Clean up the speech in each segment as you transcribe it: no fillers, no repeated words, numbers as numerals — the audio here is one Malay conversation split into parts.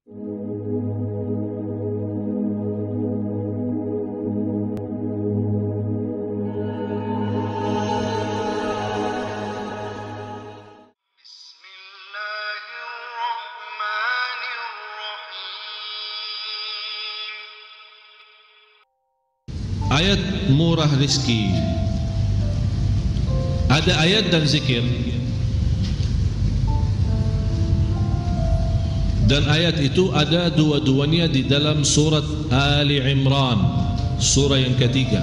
Ayat murah rizki. Ada ayat dan zikir, dan ayat itu ada dua-duanya di dalam surat Ali Imran, surah yang ketiga,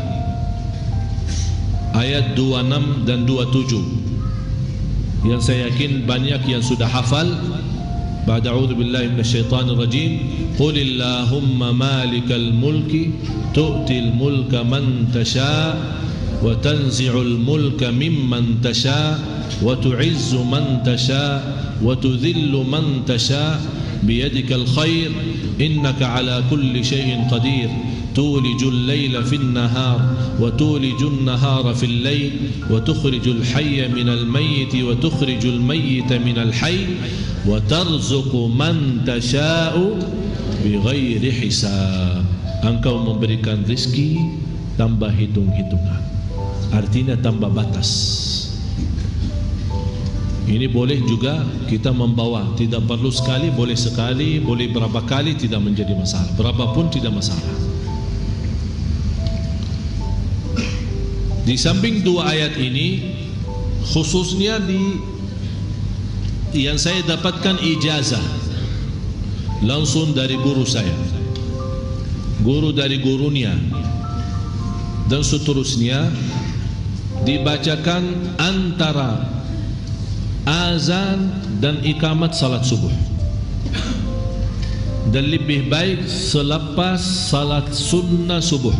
ayat 26 dan 27, yang saya yakin banyak yang sudah hafal. Ba'da a'udzu billahi minasyaitonir rajim. Qulillahumma malikal mulki tu'til mulka man tasha wa tanzi'ul mulka mimman tasha wa tu'izzu man tasha wa tudhillu man tasha biyadikal khair innaka ala kulli syai'in qadir tulijul layla fin nahar wa tulijun nahara fil layl wa tukhrijul hayya minal mayyiti wa tukhrijul mayyita minal hayy wa tarzuqu man tasha'u bighairi hisab. Engkau memberikan rezeki tambah hitung-hitungan, artinya tambah batas. Ini boleh juga kita membawa, tidak perlu sekali, boleh sekali, boleh berapa kali, tidak menjadi masalah, berapapun tidak masalah. Di samping dua ayat ini, khususnya yang saya dapatkan ijazah langsung dari guru saya, guru dari gurunya, dan seterusnya, dibacakan antara azan dan iqamat salat subuh, dan lebih baik selepas salat sunnah subuh,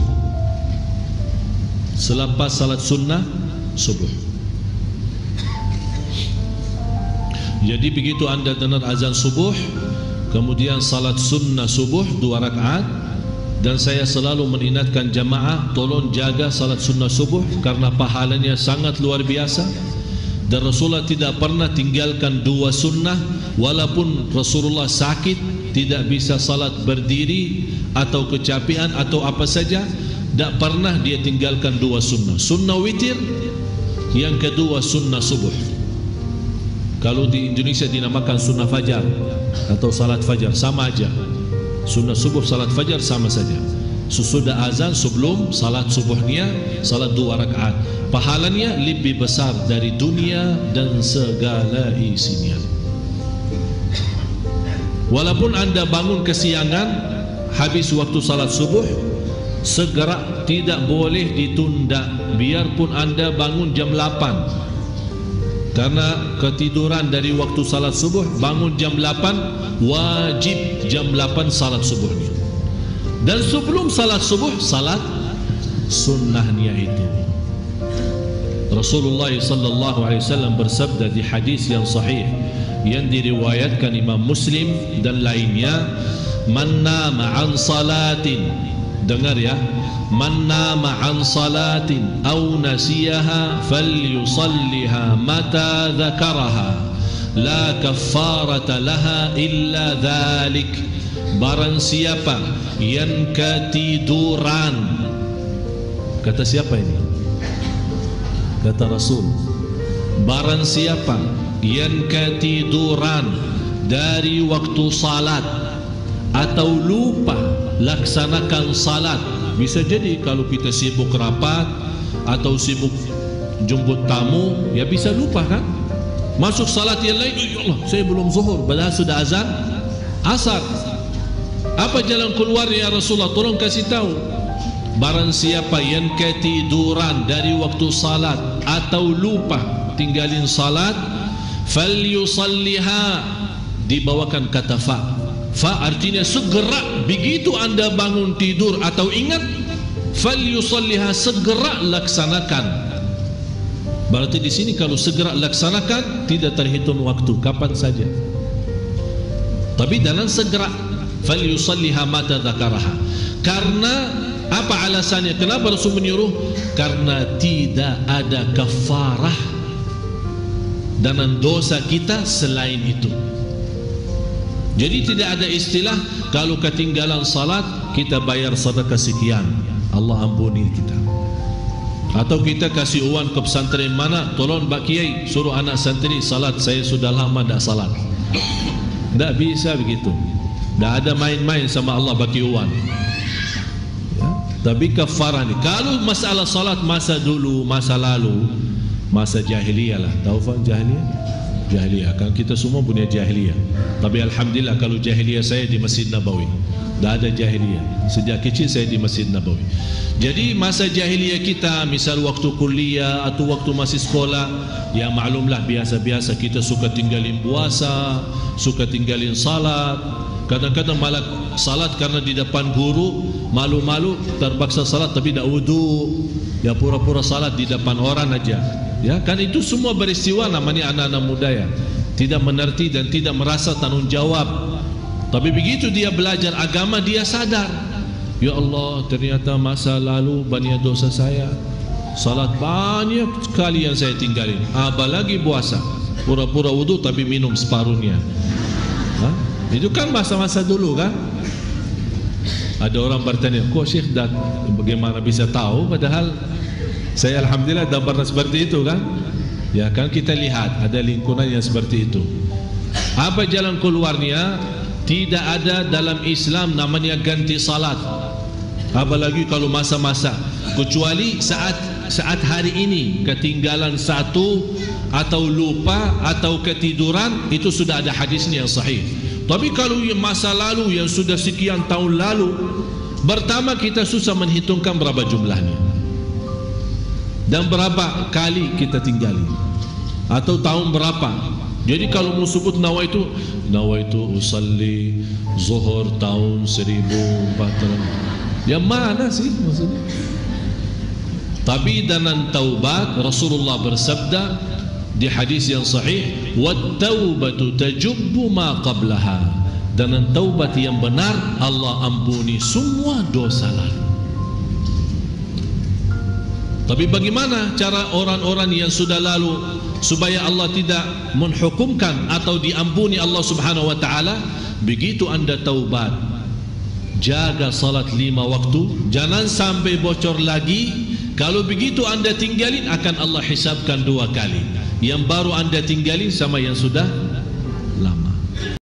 selepas salat sunnah subuh. Jadi begitu anda dengar azan subuh, kemudian salat sunnah subuh 2 rakaat, dan saya selalu mengingatkan jamaah, tolong jaga salat sunnah subuh karena pahalanya sangat luar biasa. Dan Rasulullah tidak pernah tinggalkan 2 sunnah, walaupun Rasulullah sakit, tidak bisa salat berdiri atau kecapean atau apa saja, tidak pernah dia tinggalkan 2 sunnah. Sunnah witir, yang kedua sunnah subuh. Kalau di Indonesia dinamakan sunnah fajar atau salat fajar, sama aja. Sunnah subuh, salat fajar sama saja. Sesudah azan, sebelum salat subuhnya, salat 2 rakaat. Pahalanya lebih besar dari dunia dan segala isinya. Walaupun anda bangun kesiangan, habis waktu salat subuh, segera, tidak boleh ditunda. Biarpun anda bangun jam 8, karena ketiduran dari waktu salat subuh, bangun jam 8, wajib jam 8 salat subuhnya. Dan sebelum salat subuh, salat sunnahnya itu. Rasulullah sallallahu alaihi wasallam bersabda di hadis yang sahih yang diriwayatkan Imam Muslim dan lainnya, man nama an salatin, dengar ya, man nama an salatin aw nasiyaha falyusalliha mata dzakaraha la kaffarata laha illa dzalik. Barang siapa yang ketiduran, kata siapa ini? Kata Rasul. Barang siapa yang ketiduran dari waktu salat atau lupa laksanakan salat, bisa jadi kalau kita sibuk rapat atau sibuk jemput tamu, ya bisa lupa kan, masuk salat yang lain, ya Allah saya belum zuhur, padahal sudah azan asar. Apa jalan keluar ya Rasulullah, tolong kasih tahu. Barang siapa yang ketiduran dari waktu salat atau lupa tinggalin salat, falyusalliha, dibawakan kata fa artinya segera. Begitu anda bangun tidur atau ingat, falyusalliha, segera laksanakan. Berarti di sini kalau segera laksanakan tidak terhitung waktu, kapan saja. Tapi dalam segera, falyusalliha mata dzakaraha. Karena apa alasannya? Kenapa Rasul menyuruh? Karena tidak ada kafarah dalam dosa kita selain itu. Jadi tidak ada istilah kalau ketinggalan salat kita bayar sedekah sekian, Allah ampuni kita. Atau kita kasih uang ke pesantren mana, tolong Pak Kiai suruh anak santri salat, saya sudah lama tak salat. Tak bisa begitu. Tak ada main-main sama Allah bagi uang. Ya? Tapi kafarah ni, kalau masalah salat masa dulu, masa lalu, masa jahiliyah lah. Tahu Pak jahiliyah? Jahiliyah kan kita semua punya jahiliyah. Tapi alhamdulillah kalau jahiliyah saya di Masjid Nabawi. Tak ada jahiliyah. Sejak kecil saya di Masjid Nabawi. Jadi masa jahiliyah kita, misal waktu kuliah atau waktu masih sekolah, ya maklumlah biasa-biasa kita suka tinggalin puasa, suka tinggalin salat. Kadang-kadang malah salat karena di depan guru, malu-malu terpaksa salat tapi tak wudu. Ya pura-pura salat di depan orang aja. Ya kan itu semua beristiwa namanya anak-anak muda ya. Tidak mengerti dan tidak merasa tanggung jawab. Tapi begitu dia belajar agama, dia sadar, ya Allah, ternyata masa lalu banyak dosa saya. Salat banyak sekali yang saya tinggalin. Apalagi puasa, pura-pura wudu tapi minum separuhnya. Itu kan masa-masa dulu kan. Ada orang bertanya, kok Syekh bagaimana bisa tahu, padahal saya alhamdulillah dah pernah seperti itu kan. Ya kan kita lihat ada lingkungan yang seperti itu. Apa jalan keluarnya? Tidak ada dalam Islam namanya ganti salat. Apalagi kalau masa-masa, kecuali saat hari ini ketinggalan satu atau lupa atau ketiduran, itu sudah ada hadisnya yang sahih. Tapi kalau masa lalu yang sudah sekian tahun lalu, pertama kita susah menghitungkan berapa jumlahnya dan berapa kali kita tinggali atau tahun berapa. Jadi kalau mau sebut nawaitu usalli zuhur tahun 1400, yang mana sih maksudnya? Tapi dengan taubat Rasulullah bersabda di hadis yang sahih, wat taubatu tajubbu ma qablaha. Dengan taubat yang benar Allah ampuni semua dosa lalu. Tapi bagaimana cara orang-orang yang sudah lalu supaya Allah tidak menghukumkan atau diampuni Allah Subhanahu wa taala? Begitu Anda taubat, jaga salat 5 waktu, jangan sampai bocor lagi. Kalau begitu Anda tinggalin, akan Allah hisabkan 2 kali. Yang baru Anda tinggalin sama yang sudah lama.